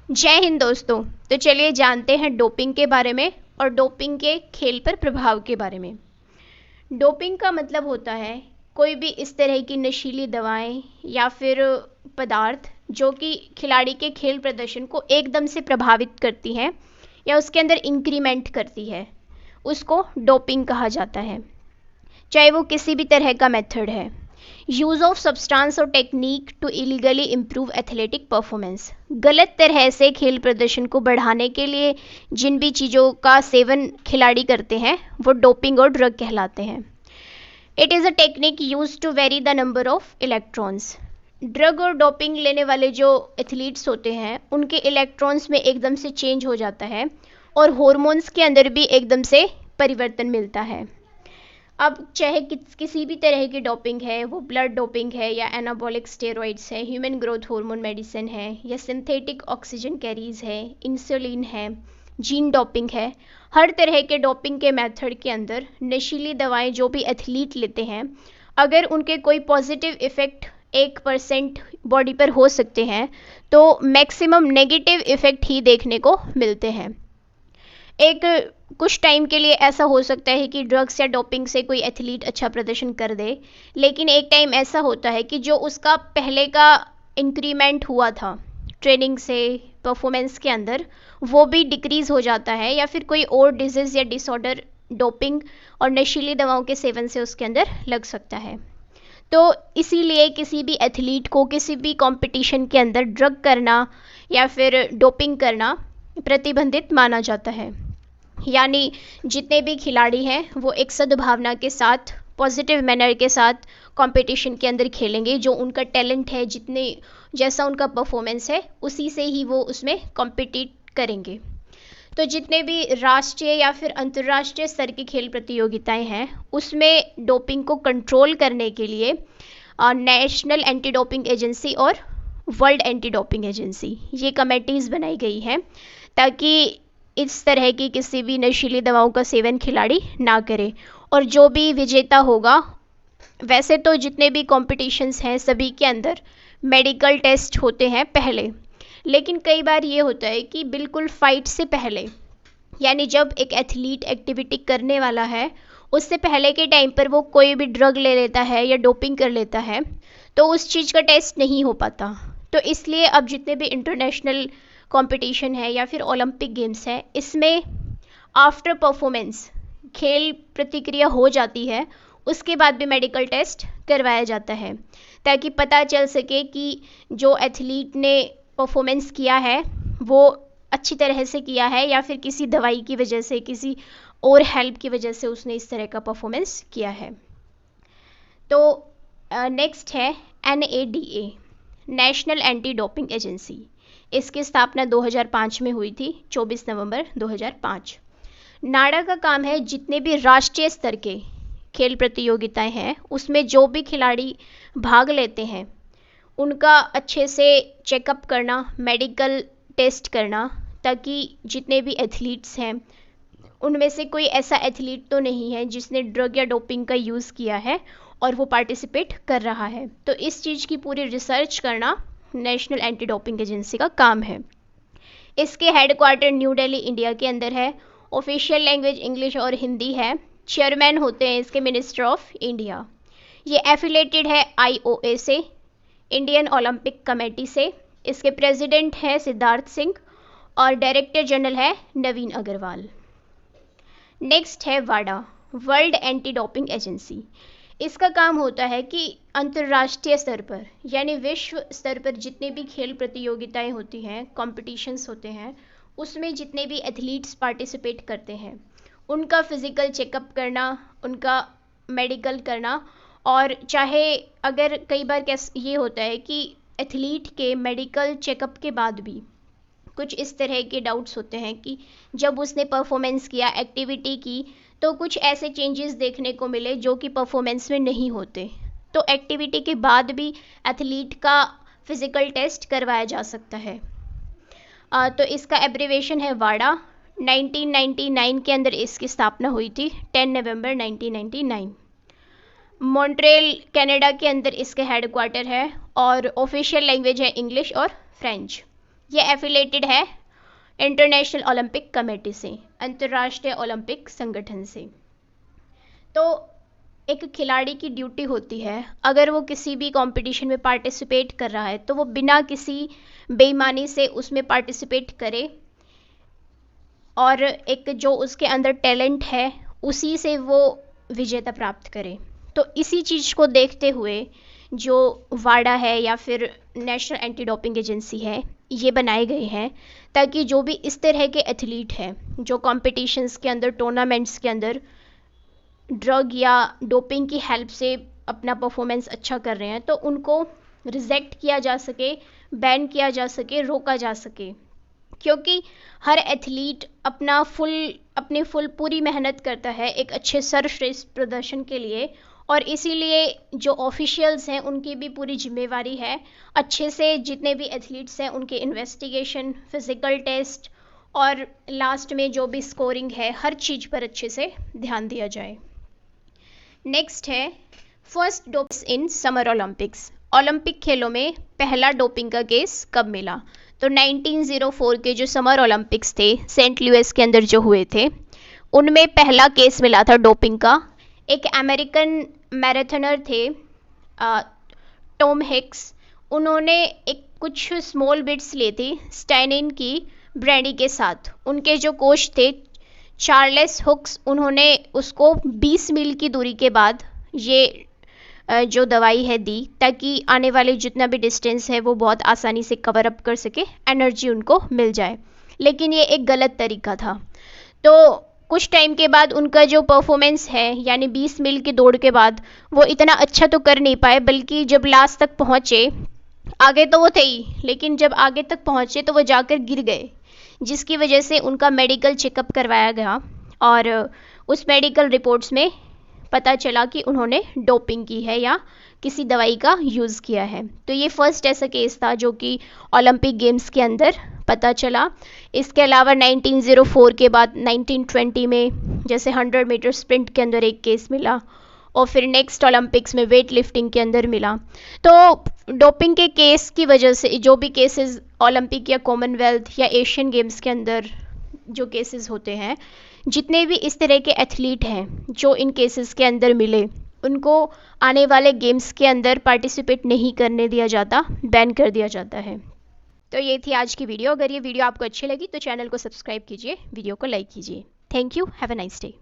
जय हिंद दोस्तों। तो चलिए जानते हैं डोपिंग के बारे में और डोपिंग के खेल पर प्रभाव के बारे में। डोपिंग का मतलब होता है कोई भी इस तरह की नशीली दवाएं या फिर पदार्थ जो कि खिलाड़ी के खेल प्रदर्शन को एकदम से प्रभावित करती हैं या उसके अंदर इंक्रीमेंट करती है, उसको डोपिंग कहा जाता है। चाहे वो किसी भी तरह का मेथड है। यूज़ ऑफ सब्सटेंस और technique to illegally improve athletic performance, गलत तरह से खेल प्रदर्शन को बढ़ाने के लिए जिन भी चीज़ों का सेवन खिलाड़ी करते हैं वो डोपिंग और ड्रग कहलाते हैं। It is a technique use to vary the number of electrons. Drug और डोपिंग लेने वाले जो एथलीट्स होते हैं उनके इलेक्ट्रॉन्स में एकदम से चेंज हो जाता है और हॉर्मोन्स के अंदर भी एकदम से परिवर्तन मिलता है। अब चाहे किसी भी तरह की डोपिंग है, वो ब्लड डोपिंग है या एनाबॉलिक स्टेरॉइड्स है, ह्यूमन ग्रोथ हार्मोन मेडिसिन है या सिंथेटिक ऑक्सीजन कैरीज है, इंसुलिन है, जीन डोपिंग है, हर तरह के डोपिंग के मेथड के अंदर नशीली दवाएं जो भी एथलीट लेते हैं, अगर उनके कोई पॉजिटिव इफ़ेक्ट 1% बॉडी पर हो सकते हैं तो मैक्सिमम नेगेटिव इफ़ेक्ट ही देखने को मिलते हैं। एक कुछ टाइम के लिए ऐसा हो सकता है कि ड्रग्स या डोपिंग से कोई एथलीट अच्छा प्रदर्शन कर दे, लेकिन एक टाइम ऐसा होता है कि जो उसका पहले का इंक्रीमेंट हुआ था ट्रेनिंग से परफॉर्मेंस के अंदर, वो भी डिक्रीज़ हो जाता है या फिर कोई और डिजीज़ या डिसऑर्डर डोपिंग और नशीली दवाओं के सेवन से उसके अंदर लग सकता है। तो इसीलिए किसी भी एथलीट को किसी भी कंपटीशन के अंदर ड्रग करना या फिर डोपिंग करना प्रतिबंधित माना जाता है। यानी जितने भी खिलाड़ी हैं वो एक सद्भावना के साथ, पॉजिटिव मैनर के साथ कंपटीशन के अंदर खेलेंगे। जो उनका टैलेंट है, जितने जैसा उनका परफॉर्मेंस है उसी से ही वो उसमें कॉम्पिटिट करेंगे। तो जितने भी राष्ट्रीय या फिर अंतर्राष्ट्रीय स्तर की खेल प्रतियोगिताएं हैं उसमें डोपिंग को कंट्रोल करने के लिए नेशनल एंटी डोपिंग एजेंसी और वर्ल्ड एंटी डोपिंग एजेंसी ये कमेटीज़ बनाई गई हैं ताकि इस तरह की किसी भी नशीली दवाओं का सेवन खिलाड़ी ना करे। और जो भी विजेता होगा, वैसे तो जितने भी कॉम्पिटिशन्स हैं सभी के अंदर मेडिकल टेस्ट होते हैं पहले, लेकिन कई बार ये होता है कि बिल्कुल फाइट से पहले, यानी जब एक एथलीट एक्टिविटी करने वाला है उससे पहले के टाइम पर वो कोई भी ड्रग ले लेता है या डोपिंग कर लेता है तो उस चीज़ का टेस्ट नहीं हो पाता। तो इसलिए अब जितने भी इंटरनेशनल कंपटीशन है या फिर ओलंपिक गेम्स है, इसमें आफ्टर परफॉर्मेंस खेल प्रतिक्रिया हो जाती है, उसके बाद भी मेडिकल टेस्ट करवाया जाता है ताकि पता चल सके कि जो एथलीट ने परफॉर्मेंस किया है वो अच्छी तरह से किया है या फिर किसी दवाई की वजह से, किसी और हेल्प की वजह से उसने इस तरह का परफॉर्मेंस किया है। तो नेक्स्ट है NADA, national anti doping agency. इसकी स्थापना 2005 में हुई थी, 24 नवंबर 2005। नाडा का काम है जितने भी राष्ट्रीय स्तर के खेल प्रतियोगिताएं हैं उसमें जो भी खिलाड़ी भाग लेते हैं उनका अच्छे से चेकअप करना, मेडिकल टेस्ट करना, ताकि जितने भी एथलीट्स हैं उनमें से कोई ऐसा एथलीट तो नहीं है जिसने ड्रग या डोपिंग का यूज़ किया है और वो पार्टिसिपेट कर रहा है। तो इस चीज़ की पूरी रिसर्च करना नेशनल एंटी डोपिंग एजेंसी का काम है। इसके हेडक्वार्टर न्यू दिल्ली इंडिया के अंदर है। ऑफिशियल लैंग्वेज इंग्लिश और हिंदी है। चेयरमैन होते हैं इसके मिनिस्टर ऑफ इंडिया। ये एफिलेटेड है IOA से, इंडियन ओलंपिक कमेटी से। इसके प्रेसिडेंट है सिद्धार्थ सिंह और डायरेक्टर जनरल है नवीन अग्रवाल। नेक्स्ट है वाडा, वर्ल्ड एंटी डोपिंग एजेंसी। इसका काम होता है कि अंतर्राष्ट्रीय स्तर पर यानी विश्व स्तर पर जितने भी खेल प्रतियोगिताएं होती हैं, कॉम्पिटिशन्स होते हैं, उसमें जितने भी एथलीट्स पार्टिसिपेट करते हैं उनका फिज़िकल चेकअप करना, उनका मेडिकल करना। और चाहे अगर कई बार ये होता है कि एथलीट के मेडिकल चेकअप के बाद भी कुछ इस तरह के डाउट्स होते हैं कि जब उसने परफॉर्मेंस किया, एक्टिविटी की, तो कुछ ऐसे चेंजेस देखने को मिले जो कि परफॉर्मेंस में नहीं होते, तो एक्टिविटी के बाद भी एथलीट का फिज़िकल टेस्ट करवाया जा सकता है। तो इसका एब्रीवेशन है वाडा। 1999 के अंदर इसकी स्थापना हुई थी, 10 नवंबर 1999। मॉन्ट्रियल कनाडा के अंदर इसके हेडक्वार्टर है और ऑफिशियल लैंग्वेज है इंग्लिश और फ्रेंच। ये एफिलेटेड है इंटरनेशनल ओलंपिक कमेटी से, अंतर्राष्ट्रीय ओलंपिक संगठन से। तो एक खिलाड़ी की ड्यूटी होती है, अगर वो किसी भी कंपटीशन में पार्टिसिपेट कर रहा है तो वो बिना किसी बेईमानी से उसमें पार्टिसिपेट करे और एक जो उसके अंदर टैलेंट है उसी से वो विजेता प्राप्त करे। तो इसी चीज़ को देखते हुए जो वाडा है या फिर नेशनल एंटी डोपिंग एजेंसी है, ये बनाए गए हैं ताकि जो भी इस तरह के एथलीट हैं जो कॉम्पिटिशन्स के अंदर, टूर्नामेंट्स के अंदर ड्रग या डोपिंग की हेल्प से अपना परफॉर्मेंस अच्छा कर रहे हैं, तो उनको रिजेक्ट किया जा सके, बैन किया जा सके, रोका जा सके। क्योंकि हर एथलीट अपनी फुल पूरी मेहनत करता है एक अच्छे सर्वश्रेष्ठ प्रदर्शन के लिए, और इसीलिए जो ऑफिशियल्स हैं उनकी भी पूरी जिम्मेवारी है अच्छे से जितने भी एथलीट्स हैं उनके इन्वेस्टिगेशन, फिजिकल टेस्ट और लास्ट में जो भी स्कोरिंग है, हर चीज़ पर अच्छे से ध्यान दिया जाए। नेक्स्ट है first doping in summer Olympics. Olympic खेलों में पहला डोपिंग का केस कब मिला? तो 1904 के जो समर ओलंपिक्स थे सेंट लुइस के अंदर जो हुए थे, उनमें पहला केस मिला था डोपिंग का। एक अमेरिकन मैराथनर थे टॉम हिक्स, उन्होंने एक कुछ स्मॉल बिट्स ली थी स्टाइनिन की ब्रांडी के साथ। उनके जो कोच थे चार्ल्स हुक्स, उन्होंने उसको 20 मील की दूरी के बाद ये जो दवाई है दी ताकि आने वाले जितना भी डिस्टेंस है वो बहुत आसानी से कवर अप कर सके, एनर्जी उनको मिल जाए। लेकिन ये एक गलत तरीका था। तो कुछ टाइम के बाद उनका जो परफॉर्मेंस है यानी 20 मील की दौड़ के बाद वो इतना अच्छा तो कर नहीं पाए, बल्कि जब लास्ट तक पहुँचे, आगे तो वो थे ही लेकिन जब आगे तक पहुँचे तो वो जाकर गिर गए, जिसकी वजह से उनका मेडिकल चेकअप करवाया गया और उस मेडिकल रिपोर्ट्स में पता चला कि उन्होंने डोपिंग की है या किसी दवाई का यूज़ किया है। तो ये फर्स्ट ऐसा केस था जो कि ओलंपिक गेम्स के अंदर पता चला। इसके अलावा 1904 के बाद 1920 में जैसे 100 मीटर स्प्रिंट के अंदर एक केस मिला और फिर नेक्स्ट ओलंपिक्स में वेट लिफ्टिंग के अंदर मिला। तो डोपिंग के केस की वजह से जो भी केसेस ओलंपिक या कॉमनवेल्थ या एशियन गेम्स के अंदर जो केसेस होते हैं, जितने भी इस तरह के एथलीट हैं जो इन केसेस के अंदर मिले, उनको आने वाले गेम्स के अंदर पार्टिसिपेट नहीं करने दिया जाता, बैन कर दिया जाता है। तो ये थी आज की वीडियो। अगर ये वीडियो आपको अच्छी लगी तो चैनल को सब्सक्राइब कीजिए, वीडियो को लाइक कीजिए। Thank you, have a nice day.